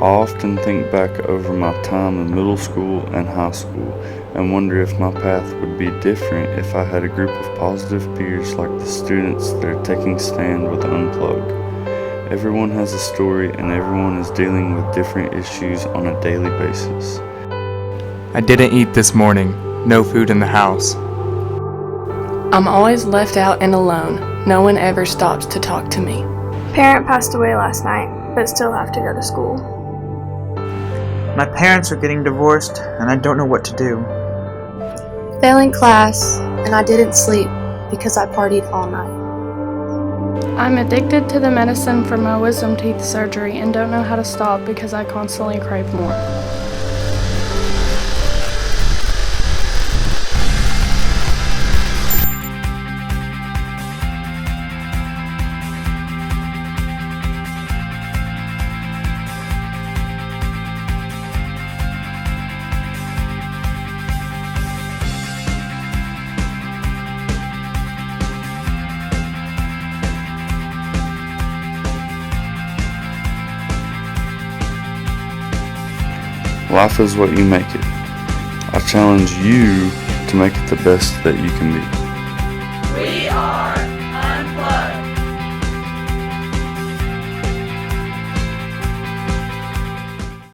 often think back over my time in middle school and high school and wonder if my path would be different if I had a group of positive peers like the students that are taking stand with Unplug. Everyone has a story and everyone is dealing with different issues on a daily basis. I didn't eat this morning. No food in the house. I'm always left out and alone. No one ever stops to talk to me. Parent passed away last night, but still have to go to school. My parents are getting divorced, and I don't know what to do. Failing class, and I didn't sleep because I partied all night. I'm addicted to the medicine for my wisdom teeth surgery and don't know how to stop because I constantly crave more. Life is what you make it. I challenge you to make it the best that you can be. We are